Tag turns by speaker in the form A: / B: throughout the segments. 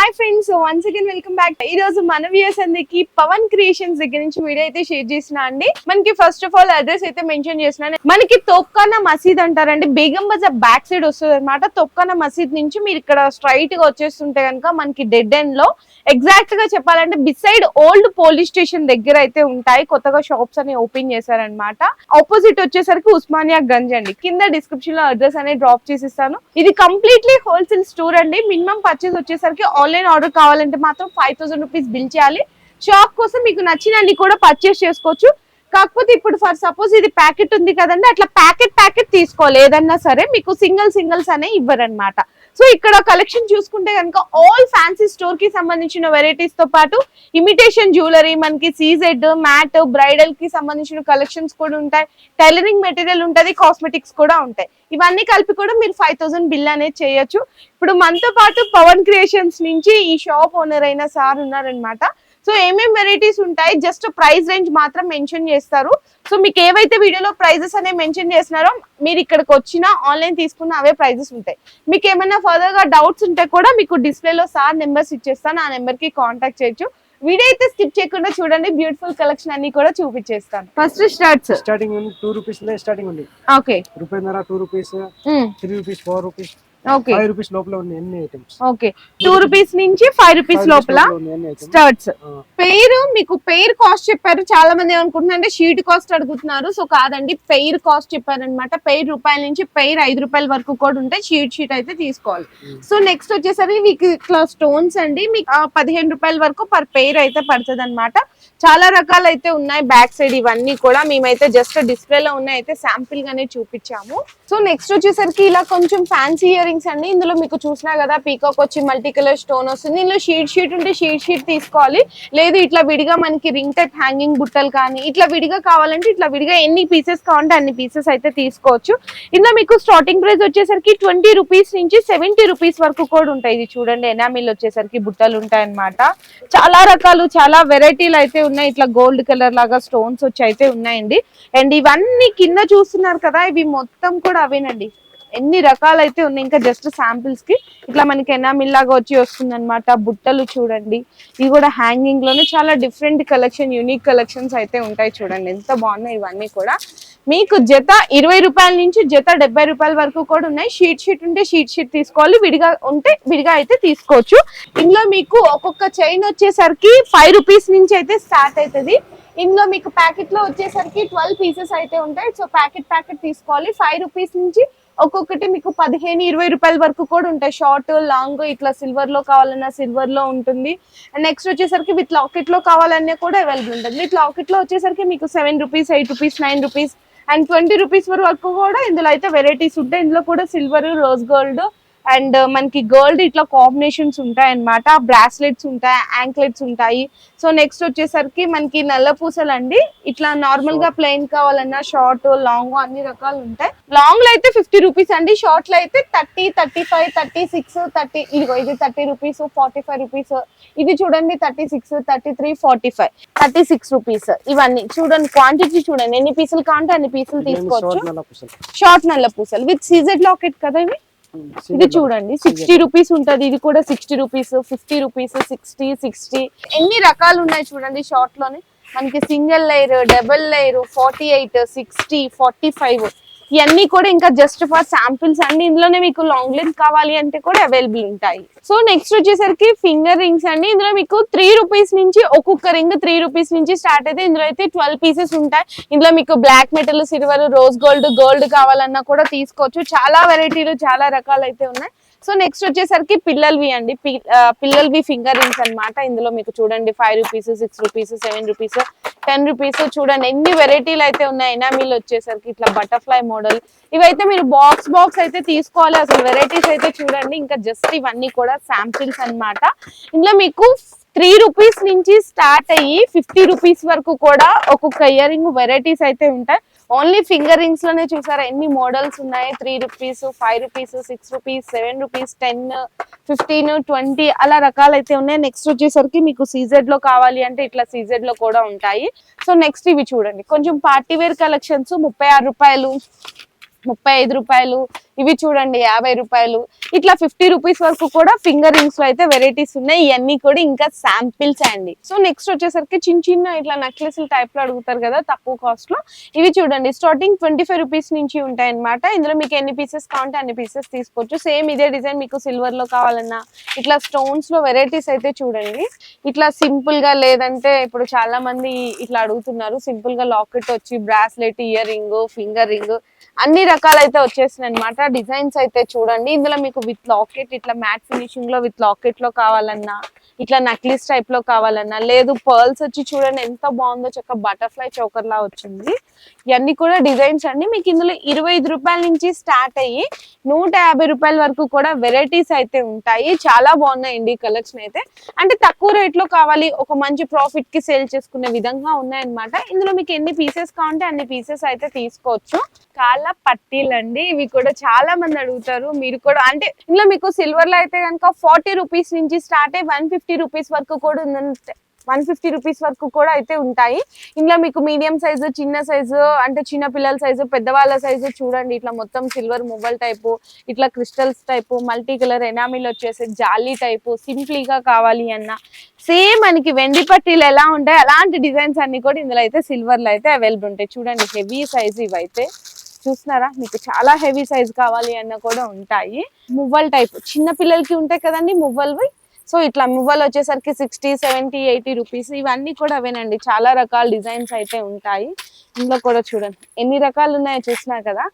A: Hi friends, once again welcome back. ఈ రోజు మన వ్యూయర్స్ అందరికి పవన్ క్రియేషన్స్ దగ్గర నుంచి వీడియో అయితే షేర్ చేసిన అండి. మనకి ఫస్ట్ ఆఫ్ ఆల్ అడ్రస్ అయితే మెన్షన్ చేస్తున్నాను. మనకి తోప్ఖానా మసీద్ అంటారండి, బేగం బజార్ బ్యాక్ సైడ్ వస్తుంది అనమాట. తోప్ఖానా మసీద్ నుంచి మీరు ఇక్కడ స్ట్రైట్ గా వచ్చేస్తుంటే కనుక మనకి డెడ్ ఎండ్ లో ఎగ్జాక్ట్ గా చెప్పాలంటే బిసైడ్ ఓల్డ్ పోలీస్ స్టేషన్ దగ్గర అయితే ఉంటాయి. కొత్తగా షాప్స్ అని ఓపెన్ చేశారనమాట. ఆపోజిట్ వచ్చేసరికి ఉస్మానియా గంజ్ అండి. కింద డిస్క్రిప్షన్ లో అడ్రస్ అనేది డ్రాప్ చేసిస్తాను. ఇది కంప్లీట్లీ హోల్సేల్ స్టోర్ అండి. మినిమం పర్చేస్ వచ్చేసరికి ఆన్లైన్ ఆర్డర్ కావాలంటే మాత్రం 5000 రూపీస్ బిల్ చేయాలి. షాప్ కోసం మీకు నచ్చినన్ని కూడా పర్చేస్ చేసుకోవచ్చు. కాకపోతే ఇప్పుడు ఫర్ సపోజ్ ఇది ప్యాకెట్ ఉంది కదండి, అట్లా ప్యాకెట్ తీసుకోవాలి. ఏదన్నా సరే మీకు సింగిల్స్ అనే ఇవ్వరనమాట. సో ఇక్కడ కలెక్షన్ చూసుకుంటే కనుక ఆల్ ఫ్యాన్సీ స్టోర్ కి సంబంధించిన వెరైటీస్ తో పాటు ఇమిటేషన్ జ్యువెలరీ, మనకి సీజెడ్, మ్యాట్, బ్రైడల్ కి సంబంధించిన కలెక్షన్స్ కూడా ఉంటాయి. టైలరింగ్ మెటీరియల్ ఉంటది, కాస్మెటిక్స్ కూడా ఉంటాయి. ఇవన్నీ కలిపి కూడా మీరు 5000 బిల్ అనేది చేయొచ్చు. ఇప్పుడు మనతో పాటు పవన్ క్రియేషన్స్ నుంచి ఈ షాప్ ఓనర్ అయిన సార్ ఉన్నారనమాట. సో ఏమేం వెరైటీస్ ఉంటాయి, జస్ట్ ప్రైస్ రేంజ్ మాత్రం మెన్షన్ చేస్తారు. సో మీకు ఏవైతే వీడియోలో ప్రైజెస్ అనేవి మెన్షన్ చేస్తున్నారో మీరు ఇక్కడికి వచ్చినా ఆన్లైన్ తీసుకున్న అవే ప్రైజెస్ ఉంటాయి. మీకు ఏమైనా ఫర్దర్ గా డౌట్స్ ఉంటే కూడా మీకు డిస్ప్లేలో సార్ నెంబర్స్ ఇచ్చేస్తాను, ఆ నెంబర్ కి కాంటాక్ట్ చేయొచ్చు. వీడియో అయితే స్కిప్ చేయకుండా చూడండి, బ్యూటిఫుల్ కలెక్షన్ అన్ని కూడా చూపించేస్తాను. ఫస్ట్
B: స్టార్టింగ్ 2 రూపీస్ స్టార్టింగ్ ఉంది.
A: ఓకే,
B: రూపాయిన్నర, 2 rupees, 3 rupees, 4 rupees,
A: okay,
B: 5 rupees లోపల ఉన్నాయి అన్ని ఐటమ్స్.
A: ఓకే, 2 రూపీస్ నుంచి 5 రూపీస్ లోపల స్టార్ట్స్. పెయిర్ మీకు పెయిర్ కాస్ట్ చెప్పారు. చాలా మంది ఏమనుకుంటున్నారు అంటే షీట్ కాస్ట్ అడుగుతున్నారు. సో కాదండి, పెయిర్ కాస్ట్ చెప్పారనమాట. పెయిర్ రూపాయల నుంచి పెయిర్ 5 రూపాయల వరకు కూడా ఉంటాయి. షీట్ అయితే తీసుకోవాలి. సో నెక్స్ట్ వచ్చేసరికి మీకు ఇట్లా స్టోన్స్ అండి, మీకు 15 రూపాయల వరకు పర్ పెయిర్ అయితే పడుతుంది అనమాట. చాలా రకాలు అయితే ఉన్నాయి బ్యాక్ సైడ్. ఇవన్నీ కూడా మేమైతే జస్ట్ డిస్ప్లేలో ఉన్నాయి అయితే శాంపిల్ గానే చూపించాము. సో నెక్స్ట్ వచ్చేసరికి ఇలా కొంచెం ఫ్యాన్సీ ఇయర్ రింగ్స్ అండి. ఇందులో మీకు చూసినా కదా పీకాక్ వచ్చి మల్టీ కలర్ స్టోన్ వస్తుంది. ఇందులో షీట్ ఉంటే షీట్ తీసుకోవాలి. లేదు ఇట్లా విడిగా మనకి రింగ్ టైప్ హ్యాంగింగ్ బుట్టలు కానీ ఇట్లా విడిగా కావాలంటే ఇట్లా విడిగా ఎన్ని పీసెస్ కావాలంటే అన్ని పీసెస్ అయితే తీసుకోవచ్చు. ఇందులో మీకు స్టార్టింగ్ ప్రైస్ వచ్చేసరికి 20 రూపీస్ నుంచి 70 రూపీస్ వరకు కూడా ఉంటాయి. ఇది చూడండి, ఎనామిల్ వచ్చేసరికి బుట్టలు ఉంటాయి అన్నమాట. చాలా రకాలు, చాలా వెరైటీలు అయితే ఉన్నాయి. ఇట్లా గోల్డ్ కలర్ లాగా స్టోన్స్ వచ్చి అయితే ఉన్నాయండి. అండ్ ఇవన్నీ కింద చూస్తున్నారు కదా, ఇవి మొత్తం కూడా అవేనండి. ఎన్ని రకాలు అయితే ఉన్నాయి. ఇంకా జస్ట్ శాంపిల్స్ కి ఇట్లా మనకి ఎనామిల్ లాగా వస్తుంది అనమాట. బుట్టలు చూడండి, ఇవి కూడా హ్యాంగింగ్ లోనే చాలా డిఫరెంట్ కలెక్షన్, యూనిక్ కలెక్షన్స్ అయితే ఉంటాయి. చూడండి ఎంత బాగున్నాయి. ఇవన్నీ కూడా మీకు జత 20 రూపాయల నుంచి జత 70 రూపాయల వరకు కూడా ఉన్నాయి. షీట్ ఉంటే షీట్ తీసుకోవాలి, విడిగా ఉంటే విడిగా అయితే తీసుకోవచ్చు. ఇందులో మీకు ఒక్కొక్క చైన్ వచ్చేసరికి 5 రూపీస్ నుంచి అయితే స్టార్ట్ అవుతుంది. ఇందులో మీకు ప్యాకెట్ లో వచ్చేసరికి 12 పీసెస్ అయితే ఉంటాయి. సో ప్యాకెట్ తీసుకోవాలి. 5 రూపీస్ నుంచి ఒక్కొక్కటి మీకు 15-20 రూపాయల వరకు కూడా ఉంటాయి. షార్ట్, లాంగ్, ఇట్లా సిల్వర్ లో కావాలన్నా సిల్వర్ లో ఉంటుంది. అండ్ నెక్స్ట్ వచ్చేసరికి విత్ లాకెట్ లో కావాలన్నా కూడా అవైలబుల్ ఉంటుంది. విత్ లాకెట్ లో వచ్చేసరికి మీకు 7 rupees, 8 rupees, 9 rupees and 20 rupees వరకు కూడా ఇందులో అయితే వెరైటీస్ ఉంటాయి. ఇందులో కూడా సిల్వర్, రోజ్ గోల్డ్ అండ్ మనకి గోల్డ్ ఇట్లా కాంబినేషన్స్ ఉంటాయి అన్నమాట. బ్రాస్లెట్స్ ఉంటాయి, యాంక్లెట్స్ ఉంటాయి. సో నెక్స్ట్ వచ్చేసరికి మనకి నల్ల పూసలు అండి. ఇట్లా నార్మల్ గా ప్లెయిన్ కావాలన్నా షార్ట్, లాంగ్ అన్ని రకాలు ఉంటాయి. లాంగ్ లో అయితే 50 రూపీస్ అండి. షార్ట్ లో అయితే 30, 35, 36, 30. ఇదిగో ఇది 30 రూపీస్, 45 రూపీస్. ఇది చూడండి 36, 33, 45, 36 రూపీస్. ఇవన్నీ చూడండి, క్వాంటిటీ చూడండి, ఎన్ని పీసులు కావాలంటే అన్ని పీసులు తీసుకోవచ్చు. షార్ట్ నల్ల పూసలు విత్ సీజెడ్ లాకెట్ కదా ఇవి. ఇది చూడండి 60 రూపీస్ ఉంటది. ఇది కూడా 60 రూపీస్, 50 రూపీస్, 60. ఎన్ని రకాలు ఉన్నాయి చూడండి. షార్ట్ లోనే మనకి సింగిల్ లేయర్, డబుల్ లేయర్, 48, 60, 45 ఇవన్నీ కూడా ఇంకా జస్ట్ ఫర్ శాంపిల్స్ అండి. ఇందులోనే మీకు లాంగ్ లెంత్ కావాలి అంటే కూడా అవైలబుల్ ఉంటాయి. సో నెక్స్ట్ వచ్చేసరికి ఫింగర్ రింగ్స్ అండి. ఇందులో మీకు 3 రూపీస్ నుంచి ఒక్కొక్క రింగ్ 3 రూపీస్ నుంచి స్టార్ట్ అయితే ఇందులో అయితే 12 పీసెస్ ఉంటాయి. ఇందులో మీకు black metal, silver, rose gold కావాలన్నా కూడా తీసుకోవచ్చు. చాలా వెరైటీలు, చాలా రకాలు అయితే ఉన్నాయి. సో నెక్స్ట్ వచ్చేసరికి పిల్లలవి అండి. పిల్లలవి ఫింగర్ రింగ్స్ అనమాట. ఇందులో మీకు చూడండి 5 రూపీస్, 6 రూపీస్, 7 రూపీస్, 10 రూపీస్. చూడండి ఎన్ని వెరైటీలు అయితే ఉన్నాయి. ఎనామిల్ వచ్చేసరికి ఇట్లా బటర్ఫ్లై మోడల్. ఇవైతే మీరు బాక్స్ అయితే తీసుకోవాలి. అసలు వెరైటీస్ అయితే చూడండి. ఇంకా జస్ట్ ఇవన్నీ కూడా శాంపిల్స్ అన్నమాట. ఇందులో మీకు 3 రూపీస్ నుంచి స్టార్ట్ అయ్యి 50 రూపీస్ వరకు కూడా ఒక్కొక్క ఇయర్ రింగ్ వెరైటీస్ అయితే ఉంటాయి. ఓన్లీ ఫింగర్ రింగ్స్ లోనే చూసారా ఎన్ని మోడల్స్ ఉన్నాయి. 3 రూపీస్, 5 రూపీస్, 6 రూపీస్, 7 రూపీస్, 10, 15, 20 అలా రకాలు అయితే ఉన్నాయి. నెక్స్ట్ వచ్చేసరికి మీకు సీజెడ్ లో కావాలి అంటే ఇట్లా సీజెడ్ లో కూడా ఉంటాయి. సో నెక్స్ట్ ఇవి చూడండి, కొంచెం పార్టీ వేర్ కలెక్షన్స్ 36 రూపాయలు, 35 రూపాయలు, ఇవి చూడండి 50 రూపాయలు, ఇట్లా 50 రూపీస్ వరకు కూడా ఫింగర్ రింగ్స్ లో అయితే వెరైటీస్ ఉన్నాయి. ఇవన్నీ కూడా ఇంకా శాంపిల్స్ అండి. సో నెక్స్ట్ వచ్చేసరికి చిన్న చిన్న ఇట్లా నెక్లెస్ టైప్ లో అడుగుతారు కదా తక్కువ కాస్ట్ లో, ఇవి చూడండి స్టార్టింగ్ 25 రూపీస్ నుంచి ఉంటాయి అనమాట. ఇందులో మీకు ఎన్ని పీసెస్ కావాలంటే అన్ని పీసెస్ తీసుకోవచ్చు. సేమ్ ఇదే డిజైన్ మీకు సిల్వర్ లో కావాలన్నా ఇట్లా స్టోన్స్ లో వెరైటీస్ అయితే చూడండి. ఇట్లా సింపుల్ గా లేదంటే ఇప్పుడు చాలా మంది ఇట్లా అడుగుతున్నారు, సింపుల్ గా లాకెట్ వచ్చి bracelet, ear ring, finger ring అన్ని రకాలైతే వచ్చేసినాయి అనమాట. డిజైన్స్ అయితే చూడండి. ఇందులో మీకు విత్ లాకెట్ ఇట్లా మ్యాట్ ఫినిషింగ్ లో విత్ లాకెట్ లో కావాలన్నా, ఇట్లా నక్లీస్ టైప్ లో కావాలన్నా, లేదు పర్ల్స్ వచ్చి చూడండి ఎంత బాగుందో, చక్క బటర్ఫ్లై చోకర్ లా వచ్చింది. ఇవన్నీ కూడా డిజైన్స్ అండి. మీకు ఇందులో 25 రూపాయల నుంచి స్టార్ట్ అయ్యి 150 రూపాయల వరకు కూడా వెరైటీస్ అయితే ఉంటాయి. చాలా బాగున్నాయండి కలెక్షన్ అయితే. అంటే తక్కువ రేట్ లో కావాలి, ఒక మంచి ప్రాఫిట్ కి సేల్ చేసుకునే విధంగా ఉన్నాయన్నమాట. ఇందులో మీకు ఎన్ని పీసెస్ కావాలంటే అన్ని పీసెస్ అయితే తీసుకోవచ్చు. కాళ్ళ పట్టీలండి, ఇవి కూడా చాలా మంది అడుగుతారు. మీరు కూడా అంటే ఇందులో మీకు సిల్వర్ లో అయితే కనుక 40 రూపీస్ నుంచి స్టార్ట్ అయ్యి 150 రూపీస్ వరకు కూడా 150 రూపీస్ వరకు కూడా అయితే ఉంటాయి. ఇందులో మీకు మీడియం సైజు, చిన్న సైజు, అంటే చిన్న పిల్లల సైజు, పెద్దవాళ్ళ సైజు చూడండి. ఇట్లా మొత్తం సిల్వర్ మువ్వల్ టైపు, ఇట్లా crystals type, multi colour enamel వచ్చేసి జాలీ టైపు, సింప్లీగా కావాలి అన్న సేమ్ మనకి వెండి పట్టీలు ఎలా ఉంటాయి అలాంటి డిజైన్స్ అన్ని కూడా ఇందులో అయితే సిల్వర్ లో అయితే అవైలబుల్ ఉంటాయి. చూడండి హెవీ సైజు ఇవైతే చూస్తున్నారా, మీకు చాలా హెవీ సైజ్ కావాలి అన్న కూడా ఉంటాయి. మువ్వల్ టైప్ చిన్న పిల్లలకి ఉంటాయి కదండి మువ్వల్వి, సో ఇట్లా మువ్వలు వచ్చేసరికి 60, 70, 80 రూపీస్. ఇవన్నీ కూడా అవేనండి. చాలా రకాల డిజైన్స్ అయితే ఉంటాయి. ఇందులో కూడా చూడండి ఎన్ని రకాలు ఉన్నాయో చూసినా కదా.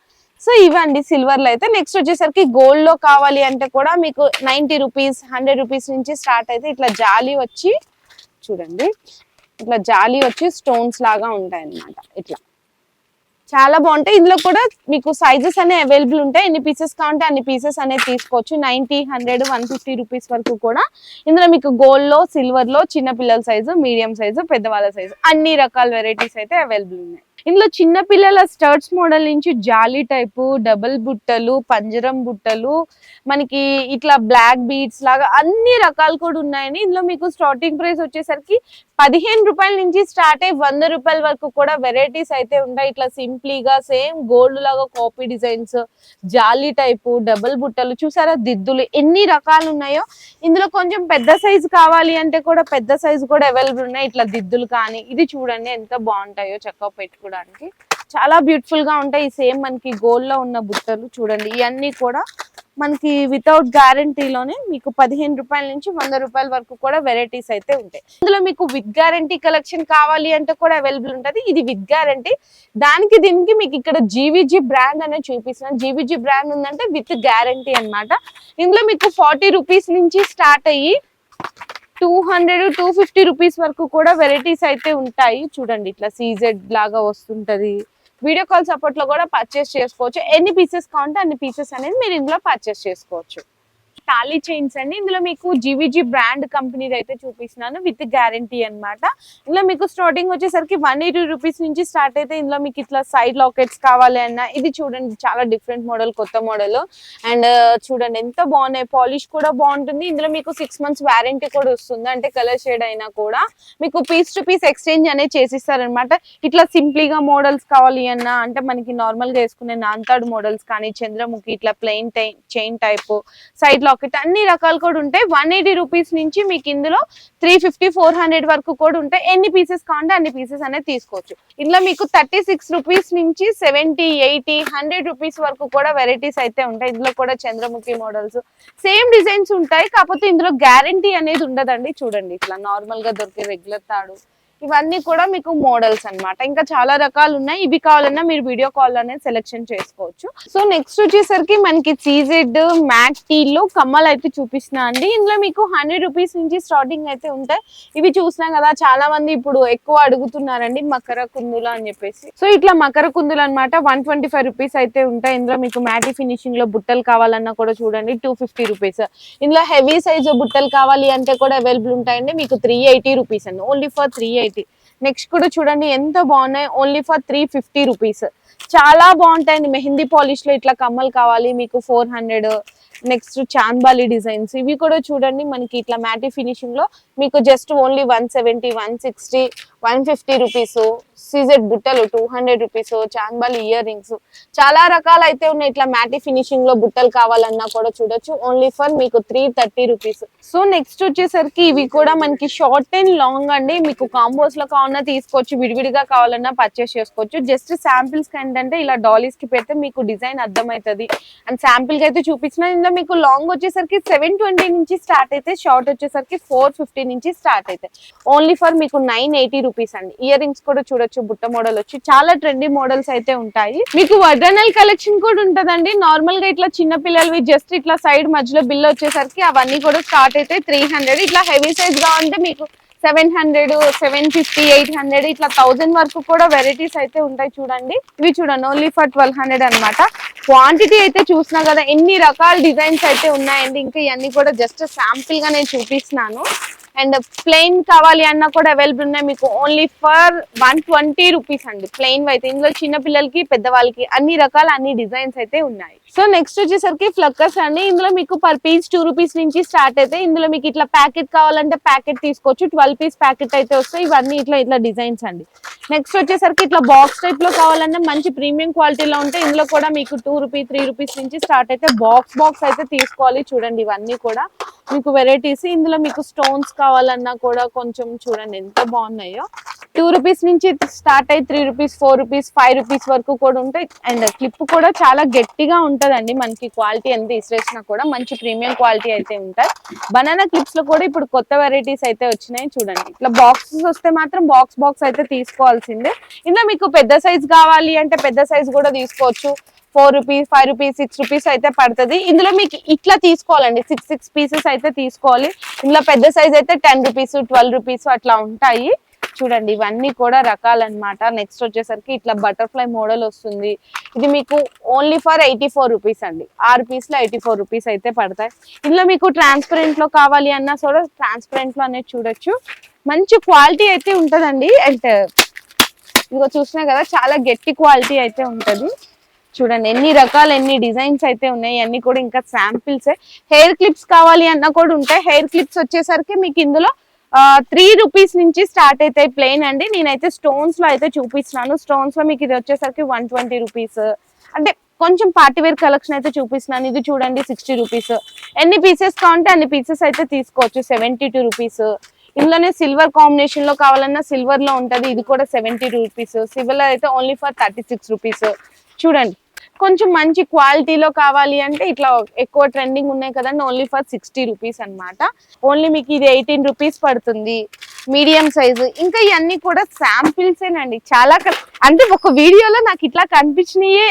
A: సో ఇవండి సిల్వర్ లో అయితే. నెక్స్ట్ వచ్చేసరికి గోల్డ్ లో కావాలి అంటే కూడా మీకు 90 రూపీస్, 100 రూపీస్ నుంచి స్టార్ట్ అయితే ఇట్లా జాలీ వచ్చి చూడండి, ఇట్లా జాలీ వచ్చి స్టోన్స్ లాగా ఉంటాయి అన్నమాట. ఇట్లా చాలా బాగుంటాయి. ఇందులో కూడా మీకు సైజెస్ అనే అవైలబుల్ ఉంటాయి. ఎన్ని పీసెస్ కావాలంటే అన్ని పీసెస్ అనేది తీసుకోవచ్చు. 90, 100, 150 రూపీస్ వరకు కూడా ఇందులో మీకు గోల్డ్ లో, సిల్వర్ లో, చిన్న పిల్లల సైజు, మీడియం సైజు, పెద్దవాళ్ళ సైజు అన్ని రకాల వెరైటీస్ అయితే అవైలబుల్ ఉన్నాయి. ఇందులో చిన్న పిల్లల స్టర్ట్స్ మోడల్ నుంచి జాలీ టైపు, డబుల్ బుట్టలు, పంజరం బుట్టలు, మనకి ఇట్లా బ్లాక్ బీడ్స్ లాగా అన్ని రకాలు కూడా ఉన్నాయని. ఇందులో మీకు స్టార్టింగ్ ప్రైస్ వచ్చేసరికి 15 రూపాయల నుంచి స్టార్ట్ అయ్యి 100 రూపాయల వరకు కూడా వెరైటీస్ అయితే ఉంటాయి. ఇట్లా సింప్లీగా సేమ్ గోల్డ్ లాగా కాపీ డిజైన్స్, జాలీ టైపు, డబుల్ బుట్టలు చూసారా, దిద్దులు ఎన్ని రకాలు ఉన్నాయో. ఇందులో కొంచెం పెద్ద సైజు కావాలి అంటే కూడా పెద్ద సైజు కూడా అవైలబుల్ ఉన్నాయి. ఇట్లా దిద్దులు కానీ ఇది చూడండి ఎంత బాగుంటాయో చక్కగా పెట్టుకోవడానికి, చాలా బ్యూటిఫుల్ గా ఉంటాయి. సేమ్ మనకి గోల్డ్ లో ఉన్న బుట్టలు చూడండి, ఇవన్నీ కూడా మనకి వితౌట్ గ్యారంటీలోనే మీకు 15 రూపాయల నుంచి 100 రూపాయల వరకు కూడా వెరైటీస్ అయితే ఉంటాయి. ఇందులో మీకు విత్ గ్యారంటీ కలెక్షన్ కావాలి అంటే కూడా అవైలబుల్ ఉంటుంది. ఇది విత్ గ్యారంటీ. దీనికి మీకు ఇక్కడ జీవీజీ బ్రాండ్ అనేది చూపిస్తున్నాను. జీవీజీ బ్రాండ్ ఉందంటే విత్ గ్యారంటీ అన్నమాట. ఇందులో మీకు 40 రూపీస్ నుంచి స్టార్ట్ అయ్యి 200, 250 రూపీస్ వరకు కూడా వెరైటీస్ అయితే ఉంటాయి. చూడండి ఇట్లా సీజెడ్ లాగా వస్తుంటది. వీడియో కాల్ సపోర్ట్ లో కూడా పర్చేస్ చేసుకోవచ్చు. ఎన్ని పీసెస్ కావాలంటే అన్ని పీసెస్ అనేది మీరు ఇందులో పర్చేస్ చేసుకోవచ్చు. తాళీ చైన్స్ అండి. ఇందులో మీకు జీవీజీ బ్రాండ్ కంపెనీది అయితే చూపిస్తున్నాను విత్ గ్యారంటీ అన్నమాట. ఇందులో మీకు స్టార్టింగ్ వచ్చేసరికి 180 రూపీస్ నుంచి స్టార్ట్ అయితే ఇందులో మీకు ఇట్లా సైడ్ లాకెట్స్ కావాలి అన్న ఇది చూడండి చాలా డిఫరెంట్ మోడల్, కొత్త మోడల్. అండ్ చూడండి ఎంత బాగున్నాయి, పాలిష్ కూడా బాగుంటుంది. ఇందులో మీకు 6 months వారంటీ కూడా వస్తుంది. అంటే కలర్ షేడ్ అయినా కూడా మీకు పీస్ టు పీస్ ఎక్స్చేంజ్ అనేది చేసిస్తారనమాట. ఇట్లా సింప్లీగా మోడల్స్ కావాలి అన్న, అంటే మనకి నార్మల్ గా వేసుకునే నాంతాడు మోడల్స్ కానీ, చంద్రముఖి ఇట్లా plain chain type, side locket అన్ని రకాలు కూడా ఉంటాయి. 180 రూపీస్ నుంచి మీకు ఇందులో 350, 400 వరకు కూడా ఉంటాయి. ఎన్ని పీసెస్ కావాలంటే అన్ని పీసెస్ అనేది తీసుకోవచ్చు. ఇందులో మీకు 36 రూపీస్ నుంచి 70, 80, 100 రూపీస్ వరకు కూడా వెరైటీస్ అయితే ఉంటాయి. ఇందులో కూడా చంద్రముఖి మోడల్స్ సేమ్ డిజైన్స్ ఉంటాయి. కాకపోతే ఇందులో గ్యారంటీ అనేది ఉండదండి. చూడండి ఇట్లా నార్మల్ గా దొరికే రెగ్యులర్ తాడు ఇవన్నీ కూడా మీకు మోడల్స్ అన్నమాట. ఇంకా చాలా రకాలు ఉన్నాయి. ఇవి కావాలన్నా మీరు వీడియో కాల్ అనేది సెలెక్షన్ చేసుకోవచ్చు. సో నెక్స్ట్ వచ్చేసరికి మనకి సీజెడ్ మ్యాట్ టీల్లో కమ్మలు అయితే చూపిస్తున్నా అండి. ఇందులో మీకు 100 రూపీస్ నుంచి స్టార్టింగ్ అయితే ఉంటాయి. ఇవి చూసినాం కదా, చాలా మంది ఇప్పుడు ఎక్కువ అడుగుతున్నారండి మకర కుందులు అని చెప్పేసి. సో ఇట్లా మకర కుందులు అనమాట 125 రూపీస్ అయితే ఉంటాయి. ఇందులో మీకు మ్యాటీ ఫినిషింగ్ లో బుట్టలు కావాలన్నా కూడా చూడండి 250 రూపీస్. ఇందులో హెవీ సైజు బుట్టలు కావాలి అంటే కూడా అవైలబుల్ ఉంటాయండి. మీకు 380 రూపీస్ అండి, ఓన్లీ ఫర్ 380. నెక్స్ట్ కూడా చూడండి ఎంత బాగున్నాయి, ఓన్లీ ఫర్ 350 రూపీస్. చాలా బాగుంటాయండి. మెహందీ పాలిష్ లో ఇట్లా కమ్మలు కావాలి మీకు 400. నెక్స్ట్ చాంబాలి డిజైన్స్ ఇవి కూడా చూడండి మనకి ఇట్లా మ్యాటీ ఫినిషింగ్ లో మీకు జస్ట్ ఓన్లీ 170, 160, 150 రూపీస్, సీజెడ్ బుట్టలు 200 రూపీస్, చాంబాలి ఇయర్ రింగ్స్, చాలా రకాలు అయితే ఉన్నాయి. ఇట్లా మ్యాటి ఫినిషింగ్ లో బుట్టలు కావాలన్నా కూడా చూడొచ్చు. ఓన్లీ ఫర్ మీకు 330 రూపీస్. సో నెక్స్ట్ వచ్చేసరికి ఇవి కూడా మనకి షార్ట్ అండ్ లాంగ్ అండి. మీకు కాంబోస్ లో కావాలన్నా తీసుకోవచ్చు, విడివిడిగా కావాలన్నా పర్చేస్ చేసుకోవచ్చు. జస్ట్ శాంపిల్స్ కి ఏంటంటే ఇలా డాలీస్ కి పెడితే మీకు డిజైన్ అర్థమవుతుంది. అండ్ శాంపిల్ కి అయితే చూపించిన. ఇందులో మీకు లాంగ్ వచ్చేసరికి 720 నుంచి స్టార్ట్ అయితే, షార్ట్ వచ్చేసరికి 450 నుంచి స్టార్ట్ అయితే. ఓన్లీ ఫర్ మీకు 980 రూపీస్ అండి. ఇయర్ రింగ్స్ కూడా చూడొచ్చు, బుట్ట మోడల్ వచ్చి చాలా ట్రెండీ మోడల్స్ అయితే ఉంటాయి. మీకు వడ్రనల్ కలెక్షన్ కూడా ఉంటదండి. నార్మల్ గా ఇట్లా చిన్న పిల్లలవి జస్ట్ ఇట్లా సైడ్ మధ్యలో బిల్ వచ్చేసరికి అవన్నీ కూడా స్టార్ట్ అయితే 300. ఇట్లా హెవీ సైజ్ గా ఉంటే మీకు 700, 750, 800 ఇట్లా 1000 వరకు కూడా వెరైటీస్ అయితే ఉంటాయి. చూడండి, ఇవి చూడండి ఓన్లీ ఫర్ 1200 అన్నమాట. క్వాంటిటీ అయితే చూసినా కదా ఎన్ని రకాల డిజైన్స్ అయితే ఉన్నాయండి. ఇంకా ఇవన్నీ కూడా జస్ట్ శాంపిల్ గా నేను చూపిస్తున్నాను. అండ్ ప్లెయిన్ కావాలి అన్నా కూడా అవైలబుల్ ఉన్నాయి మీకు. ఓన్లీ ఫర్ 120 రూపీస్ అండి ప్లెయిన్ అయితే. ఇందులో చిన్న పిల్లలకి పెద్దవాళ్ళకి అన్ని రకాల అన్ని డిజైన్స్ అయితే ఉన్నాయి. సో నెక్స్ట్ వచ్చేసరికి ఫ్లక్కర్స్ అండి. ఇందులో మీకు పర్ పీస్ 2 రూపీస్ నుంచి స్టార్ట్ అయితే. ఇందులో మీకు ఇట్లా ప్యాకెట్ కావాలంటే ప్యాకెట్ తీసుకోవచ్చు. 12 పీస్ ప్యాకెట్ అయితే వస్తాయి. ఇవన్నీ ఇట్లా డిజైన్స్ అండి. నెక్స్ట్ వచ్చేసరికి ఇట్లా బాక్స్ టైప్ లో కావాలంటే మంచి ప్రీమియం క్వాలిటీలో ఉంటాయి. ఇందులో కూడా మీకు 2 రూపీస్ 3 రూపీస్ నుంచి స్టార్ట్ అయితే. బాక్స్ అయితే తీసుకోవాలి. చూడండి ఇవన్నీ కూడా మీకు వెరైటీస్. ఇందులో మీకు స్టోన్స్ కావాలన్నా కూడా కొంచెం చూడండి ఎంత బాగున్నాయో. 2 రూపీస్ నుంచి స్టార్ట్ అయ్యి 3 రూపీస్, 4 రూపీస్, 5 రూపీస్ వరకు కూడా ఉంటాయి. అండ్ క్లిప్ కూడా చాలా గట్టిగా ఉంటదండి. మనకి క్వాలిటీ ఎంత ఇసిరేసినా కూడా మంచి ప్రీమియం క్వాలిటీ అయితే ఉంటాయి. బనానా క్లిప్స్ లో కూడా ఇప్పుడు కొత్త వెరైటీస్ అయితే వచ్చినాయి. చూడండి ఇట్లా బాక్సెస్ వస్తే మాత్రం బాక్స్ అయితే తీసుకోవాల్సిందే. ఇందులో మీకు పెద్ద సైజ్ కావాలి అంటే పెద్ద సైజ్ కూడా తీసుకోవచ్చు. 4 రూపీస్, 5 రూపీస్, 6 రూపీస్ అయితే పడుతుంది. ఇందులో మీకు ఇట్లా తీసుకోవాలండి. 6 పీసెస్ అయితే తీసుకోవాలి. ఇందులో పెద్ద సైజ్ అయితే 10 రూపీస్, 12 రూపీస్ అట్లా ఉంటాయి. చూడండి ఇవన్నీ కూడా రకాలన్నమాట. నెక్స్ట్ వచ్చేసరికి ఇట్లా బటర్ఫ్లై మోడల్ వస్తుంది. ఇది మీకు ఓన్లీ ఫర్ 84 రూపీస్ అండి. 6 పీస్లో 84 రూపీస్ అయితే పడతాయి. ఇందులో మీకు ట్రాన్స్పరెంట్ లో కావాలి అన్నా కూడా ట్రాన్స్పరెంట్ లో అనేది చూడొచ్చు. మంచి క్వాలిటీ అయితే ఉంటదండి. అండ్ ఇదిగో చూసినా కదా చాలా గట్టి క్వాలిటీ అయితే ఉంటది. చూడండి ఎన్ని రకాలు ఎన్ని డిజైన్స్ అయితే ఉన్నాయి. అన్ని కూడా ఇంకా శాంపిల్స్. హెయిర్ క్లిప్స్ కావాలి అన్నా కూడా ఉంటాయి. హెయిర్ క్లిప్స్ వచ్చేసరికి మీకు ఇందులో 3 రూపీస్ నుంచి స్టార్ట్ అవుతాయి ప్లెయిన్ అండి. నేనైతే స్టోన్స్ లో అయితే చూపిస్తున్నాను. స్టోన్స్ లో మీకు ఇది వచ్చేసరికి 120 రూపీస్. అంటే కొంచెం పార్టీవేర్ కలెక్షన్ అయితే చూపిస్తున్నాను. ఇది చూడండి 60 రూపీస్. ఎన్ని పీసెస్ కావాలంటే అన్ని పీసెస్ అయితే తీసుకోవచ్చు. 72 రూపీస్. ఇందులోనే సిల్వర్ కాంబినేషన్ లో కావాలన్నా సిల్వర్ లో ఉంటది. ఇది కూడా 70 రూపీస్. సిల్వర్ అయితే ఓన్లీ ఫర్ 36 రూపీస్. చూడండి కొంచెం మంచి క్వాలిటీలో కావాలి అంటే ఇట్లా ఎక్కువ ట్రెండింగ్ ఉన్నాయి కదండి. ఓన్లీ ఫర్ 60 రూపీస్ అనమాట. ఓన్లీ మీకు ఇది 18 రూపీస్ పడుతుంది. Medium size. ఇంకా ఇవన్నీ కూడా శాంపిల్స్ ఏనండి. చాలా అంటే ఒక వీడియోలో నాకు ఇట్లా కనిపించినయే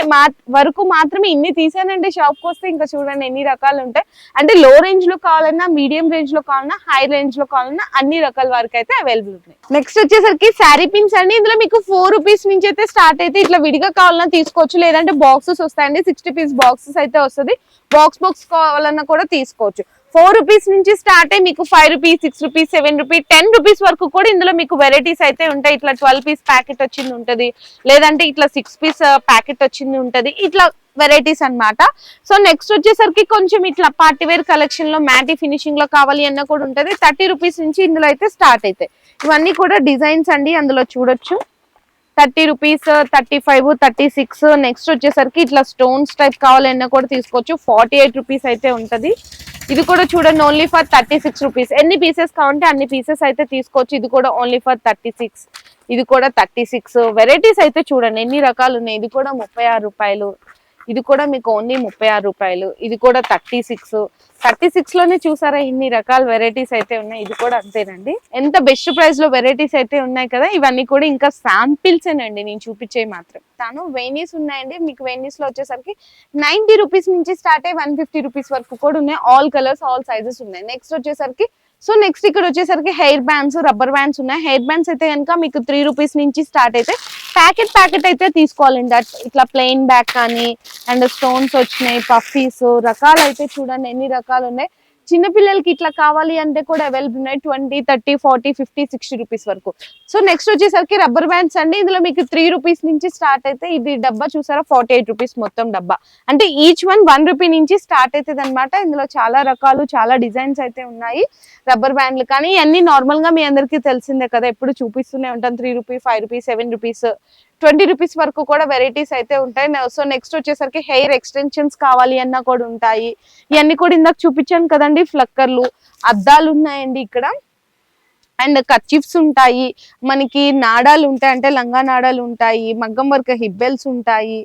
A: వరకు మాత్రమే ఇన్ని తీసానండి. షాప్కి వస్తే ఇంకా చూడండి ఎన్ని రకాలు ఉంటాయి. అంటే లో రేంజ్ లో కావాలన్నా, మీడియం రేంజ్ లో కావాలన్నా, హై రేంజ్ లో కావాలన్నా అన్ని రకాల వరకు అయితే అవైలబుల్ ఉన్నాయి. నెక్స్ట్ వచ్చేసరికి శారీ పిన్స్ అండి. ఇందులో మీకు 4 రూపీస్ నుంచి అయితే స్టార్ట్ అయితే. ఇట్లా విడిగా కావాలన్నా తీసుకోవచ్చు, లేదంటే బాక్సెస్ వస్తాయండి. 60 పీస్ బాక్సెస్ అయితే వస్తుంది. బాక్స్ కావాలన్నా కూడా తీసుకోవచ్చు. 4 రూపీస్ నుంచి స్టార్ట్ అయ్యి మీకు 5 రూపీస్, 6 రూపీస్, 7 రూపీస్, 10 రూపీస్ వరకు కూడా ఇందులో మీకు వెరైటీస్ అయితే ఉంటాయి. ఇట్లా 12 పీస్ ప్యాకెట్ వచ్చింది ఉంటది, లేదంటే ఇట్లా 6 పీస్ ప్యాకెట్ వచ్చింది ఉంటది. ఇట్లా వెరైటీస్ అన్నమాట. సో నెక్స్ట్ వచ్చేసరికి కొంచెం ఇట్లా పార్టీవేర్ కలెక్షన్ లో మ్యాటీ ఫినిషింగ్ లో కావాలి అన్న కూడా ఉంటది. 30 రూపీస్ నుంచి ఇందులో అయితే స్టార్ట్ అవుతాయి. ఇవన్నీ కూడా డిజైన్స్ అండి. అందులో చూడొచ్చు 30 రూపీస్, 35, 36. నెక్స్ట్ వచ్చేసరికి ఇట్లా స్టోన్స్ టైప్ కావాలన్నా కూడా తీసుకోవచ్చు. 48 రూపీస్ అయితే ఉంటది. ఇది కూడా చూడండి ఓన్లీ ఫర్ 36 రూపీస్. ఎన్ని పీసెస్ కావాలంటే అన్ని పీసెస్ అయితే తీసుకోవచ్చు. ఇది కూడా ఓన్లీ ఫర్ 36. ఇది కూడా 36. వెరైటీస్ అయితే చూడండి ఎన్ని రకాలు ఉన్నాయి. ఇది కూడా 36 రూపాయలు. ఇది కూడా మీకు ఓన్లీ 36 రూపాయలు. ఇది కూడా 36 లోనే చూసారా ఇన్ని రకాల వెరైటీస్ అయితే ఉన్నాయి. ఇది కూడా అంతేనండి. ఎంత బెస్ట్ ప్రైస్ లో వెరైటీస్ అయితే ఉన్నాయి కదా. ఇవన్నీ కూడా ఇంకా శాంపిల్స్ ఏనండి నేను చూపించే మాత్రం. వెనీస్ ఉన్నాయండి. మీకు వెనీస్ లో వచ్చేసరికి 90 రూపీస్ నుంచి స్టార్ట్ అయ్యి 150 రూపీస్ వరకు కూడా ఉన్నాయి. ఆల్ కలర్స్, ఆల్ సైజెస్ ఉన్నాయి. నెక్స్ట్ వచ్చేసరికి నెక్స్ట్ ఇక్కడ వచ్చేసరికి హెయిర్ బ్యాండ్స్, రబ్బర్ బ్యాండ్స్ ఉన్నాయి. హెయిర్ బ్యాండ్స్ అయితే కనుక మీకు 3 రూపీస్ నుంచి స్టార్ట్ అయితే. ప్యాకెట్ అయితే తీసుకోవాలండి. ఇట్లా ప్లెయిన్ బ్యాక్ కానీ, అండ్ స్టోన్స్ వచ్చినాయి, పఫీస్ రకాలు అయితే చూడండి ఎన్ని రకాలు ఉన్నాయి. చిన్న పిల్లలకి ఇట్లా కావాలి అంటే కూడా అవైలబుల్ ఉన్నాయి 20, 30, 40, 50, 60 రూపీస్ వరకు. సో నెక్స్ట్ వచ్చేసరికి రబ్బర్ బ్యాండ్స్ అండి. ఇందులో మీకు 3 రూపీస్ నుంచి స్టార్ట్ అయితే ఇది డబ్బా చూసారా 48 రూపీస్ మొత్తం డబ్బా. అంటే ఈచ్ వన్ 1 రూపీ నుంచి స్టార్ట్ అవుతుంది అనమాట. ఇందులో చాలా రకాలు చాలా డిజైన్స్ అయితే ఉన్నాయి రబ్బర్ బ్యాండ్లు. కానీ ఇవన్నీ నార్మల్ గా మీ అందరికీ తెలిసిందే కదా, ఎప్పుడు చూపిస్తూనే ఉంటాం. 3 రూపీస్, 5 రూపీస్, 7 రూపీస్, 20 రూపీస్ వరకు కూడా వెరైటీస్ అయితే ఉంటాయి. సో నెక్స్ట్ వచ్చేసరికి హెయిర్ ఎక్స్టెన్షన్స్ కావాలి అన్నా కూడా ఉంటాయి. ఇవన్నీ కూడా ఇందాక చూపించాను కదండి, ఫ్లక్కర్లు, అద్దాలు ఉన్నాయండి ఇక్కడ. అండ్ కర్చీఫ్స్ ఉంటాయి, మనకి నాడాలు ఉంటాయి, అంటే లంగా నాడాలు ఉంటాయి, మగ్గం వర్క్ హిబ్బెల్స్ ఉంటాయి.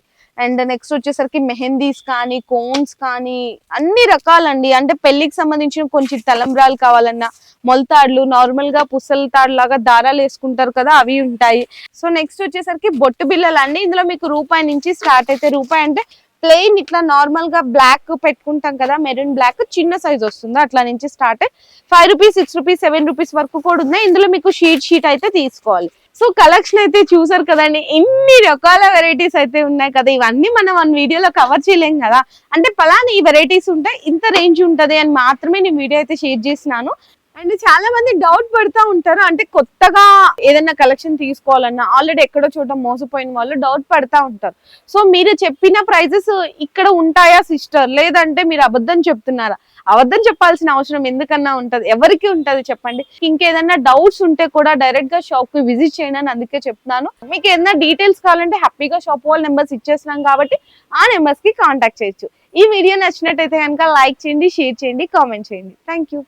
A: అండ్ నెక్స్ట్ వచ్చేసరికి మెహందీస్ కానీ, కోన్స్ కానీ, అన్ని రకాలండి. అంటే పెళ్లికి సంబంధించిన కొంచెం తలంబ్రాలు కావాలన్నా, మొలతాడులు, నార్మల్ గా పుసల తాడు లాగా దారాలు వేసుకుంటారు కదా, అవి ఉంటాయి. సో నెక్స్ట్ వచ్చేసరికి బొట్టు బిల్లలు అండి. ఇందులో మీకు రూపాయి నుంచి స్టార్ట్ అయితే, రూపాయి అంటే ప్లెయిన్ ఇట్లా నార్మల్ గా బ్లాక్ పెట్టుకుంటాం కదా, మెరూన్ బ్లాక్ చిన్న సైజ్ వస్తుంది, అట్లా నుంచి స్టార్ట్ 5 రూపీస్, 6 రూపీస్, 7 రూపీస్ వరకు కూడా ఉన్నాయి. ఇందులో మీకు షీట్ అయితే తీసుకోవాలి. సో కలెక్షన్ అయితే చూసారు కదండి, ఎన్ని రకాల వెరైటీస్ అయితే ఉన్నాయి కదా. ఇవన్నీ మనం 1 వీడియోలో కవర్ చేయలేం కదా. అంటే పలానా ఈ వెరైటీస్ ఉంటాయి, ఇంత రేంజ్ ఉంటది అని మాత్రమే నేను వీడియో అయితే షేర్ చేసినాను. అండ్ చాలా మంది డౌట్ పడుతూ ఉంటారు, అంటే కొత్తగా ఏదైనా కలెక్షన్ తీసుకోవాలన్నా ఆల్రెడీ ఎక్కడో చోట మోసపోయిన వాళ్ళు డౌట్ పడుతూ ఉంటారు. సో మీరు చెప్పిన ప్రైజెస్ ఇక్కడ ఉంటాయా సిస్టర్, లేదంటే మీరు అబద్ధం చెప్తున్నారా? అబద్ధం చెప్పాల్సిన అవసరం ఎందుకన్నా ఉంటది, ఎవరికి ఉంటది చెప్పండి. ఇంకేదన్నా డౌట్స్ ఉంటే కూడా డైరెక్ట్ గా షాప్ కి విజిట్ చేయండి అని అందుకే చెప్తున్నాను. మీకు ఏదైనా డీటెయిల్స్ కావాలంటే హ్యాపీగా షాప్ వాళ్ళ నెంబర్స్ ఇచ్చేస్తున్నాం కాబట్టి ఆ నెంబర్స్ కి కాంటాక్ట్ చేయొచ్చు. ఈ వీడియో నచ్చినట్టయితే కనుక లైక్ చేయండి, షేర్ చేయండి, కామెంట్ చేయండి. Thank you.